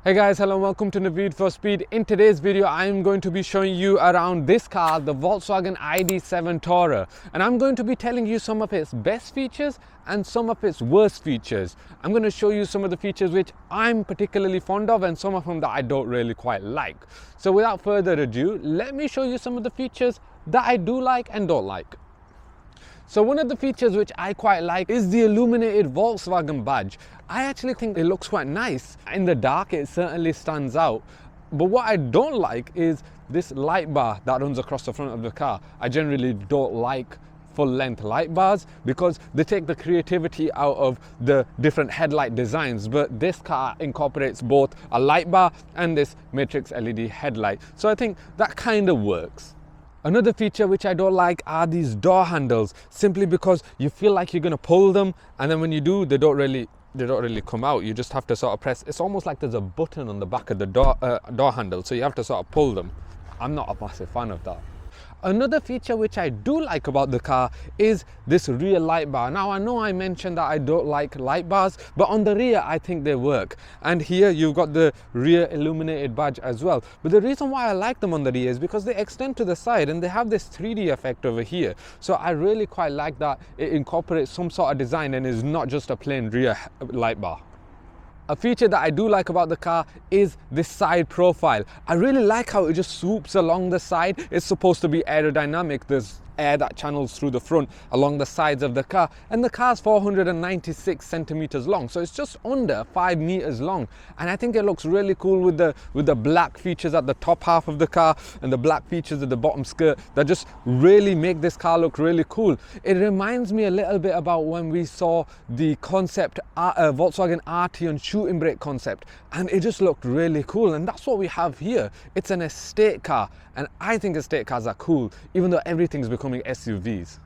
Hey guys, hello and welcome to Naveed for Speed. In today's video, I'm going to be showing you around this car, the Volkswagen ID.7 Tourer. And I'm going to be telling you some of its best features and some of its worst features. I'm going to show you some of the features which I'm particularly fond of and some of them that I don't really quite like. So without further ado, let me show you some of the features that I do like and don't like. So one of the features which I quite like is the illuminated Volkswagen badge. I actually think it looks quite nice. In the dark, it certainly stands out. But what I don't like is this light bar that runs across the front of the car. I generally don't like full-length light bars because they take the creativity out of the different headlight designs, but this car incorporates both a light bar and this matrix LED headlight. So I think that kind of works. Another feature which I don't like are these door handles, simply because you feel like you're going to pull them, and then when you do, they don't really come out. You just have to sort of press. It's almost like there's a button on the back of the door handle, so you have to sort of pull them. I'm not a massive fan of that. Another feature which I do like about the car is this rear light bar. Now I know I mentioned that I don't like light bars, but on the rear I think they work. And here you've got the rear illuminated badge as well. But the reason why I like them on the rear is because they extend to the side and they have this 3D effect over here. So I really quite like that it incorporates some sort of design and is not just a plain rear light bar. A feature that I do like about the car is this side profile. I really like how it just swoops along the side. It's supposed to be aerodynamic. There's air that channels through the front along the sides of the car, and the car's 496 centimeters long, so it's just under 5 meters long. And I think it looks really cool with the black features at the top half of the car and the black features at the bottom skirt that just really make this car look really cool. It reminds me a little bit about when we saw the concept Volkswagen RT and shooting brake concept, and it just looked really cool, and that's what we have here. It's an estate car, and I think estate cars are cool, even though everything's becoming SUVs.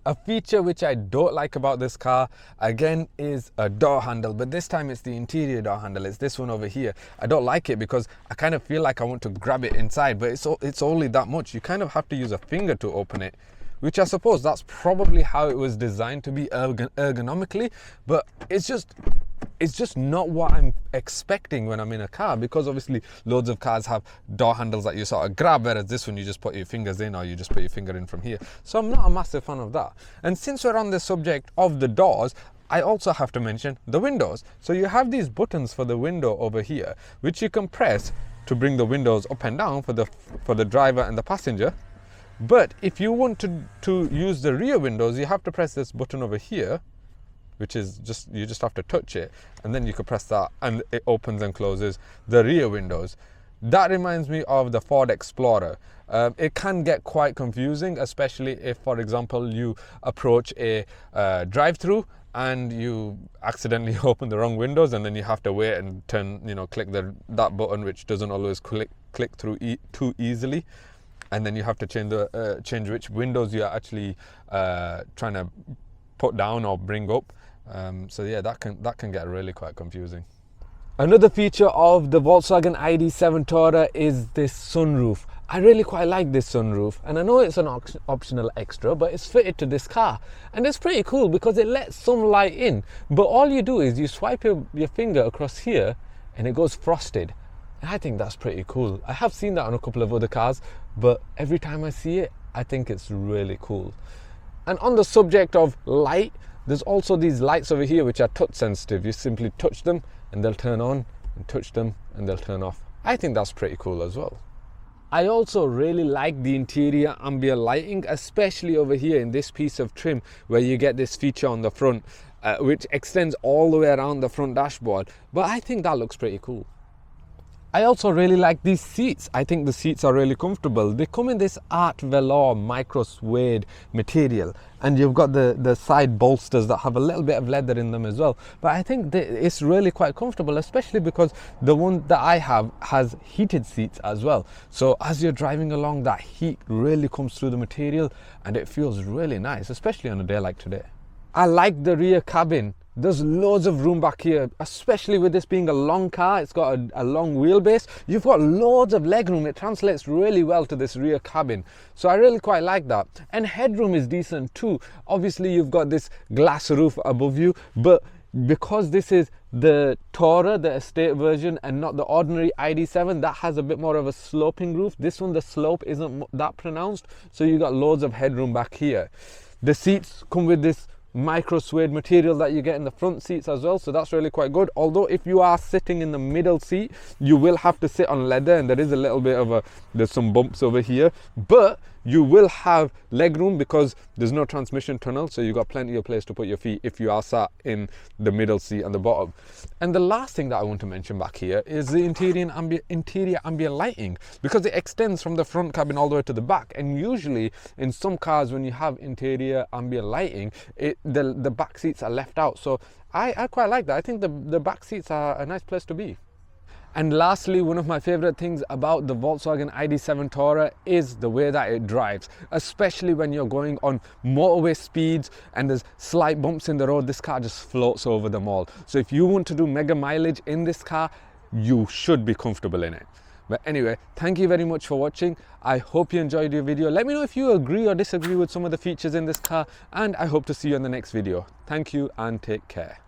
A feature which I don't like about this car, again, is a door handle, but this time it's the interior door handle. It's this one over here. I don't like it because I kind of feel like I want to grab it inside, but it's only that much. You kind of have to use a finger to open it, which I suppose that's probably how it was designed to be ergonomically, but it's just not what I'm expecting when I'm in a car, because obviously loads of cars have door handles that you sort of grab, whereas this one you just put your fingers in, or you just put your finger in from here. So I'm not a massive fan of that. And since we're on the subject of the doors, I also have to mention the windows. So you have these buttons for the window over here, which you can press to bring the windows up and down for the driver and the passenger. But if you want to use the rear windows, you have to press this button over here, which is you just have to touch it, and then you can press that and it opens and closes the rear windows. That reminds me of the Ford Explorer. It can get quite confusing, especially if, for example, you approach a drive-through and you accidentally open the wrong windows, and then you have to wait and click that button, which doesn't always click through too easily. And then you have to change which windows you're actually trying to put down or bring up. So yeah, that can get really quite confusing. Another feature of the Volkswagen ID.7 Tourer is this sunroof. I really quite like this sunroof, and I know it's an optional extra, but it's fitted to this car, and it's pretty cool because it lets some light in. But all you do is you swipe your finger across here and it goes frosted. I think that's pretty cool. I have seen that on a couple of other cars, but every time I see it, I think it's really cool. And on the subject of light, there's also these lights over here which are touch sensitive. You simply touch them and they'll turn on, and touch them and they'll turn off. I think that's pretty cool as well. I also really like the interior ambient lighting, especially over here in this piece of trim where you get this feature on the front, which extends all the way around the front dashboard. But I think that looks pretty cool. I also really like these seats. I think the seats are really comfortable. They come in this art velour micro suede material, and you've got the side bolsters that have a little bit of leather in them as well. But I think it's really quite comfortable, especially because the one that I have has heated seats as well. So as you're driving along, that heat really comes through the material and it feels really nice, especially on a day like today. I like the rear cabin. There's loads of room back here, especially with this being a long car. It's got a long wheelbase. You've got loads of legroom. It translates really well to this rear cabin. So I really quite like that. And headroom is decent too. Obviously, you've got this glass roof above you, but because this is The Tourer, the estate version, and not the ordinary ID.7, that has a bit more of a sloping roof. This one, the slope isn't that pronounced, so you got loads of headroom back here. The seats come with this micro suede material that you get in the front seats as well, so that's really quite good. Although if you are sitting in the middle seat, you will have to sit on leather, and there is a little bit of there's some bumps over here, but you will have leg room because there's no transmission tunnel, so you got plenty of place to put your feet if you are sat in the middle seat and the bottom. And the last thing that I want to mention back here is the interior ambient lighting, because it extends from the front cabin all the way to the back. And usually in some cars, when you have interior ambient lighting, the back seats are left out. So I quite like that. I think the back seats are a nice place to be. And lastly, one of my favorite things about the Volkswagen ID.7 Tourer is the way that it drives, especially when you're going on motorway speeds and there's slight bumps in the road. This car just floats over them all. So if you want to do mega mileage in this car, you should be comfortable in it. But anyway, thank you very much for watching. I hope you enjoyed your video. Let me know if you agree or disagree with some of the features in this car, and I hope to see you in the next video. Thank you and take care.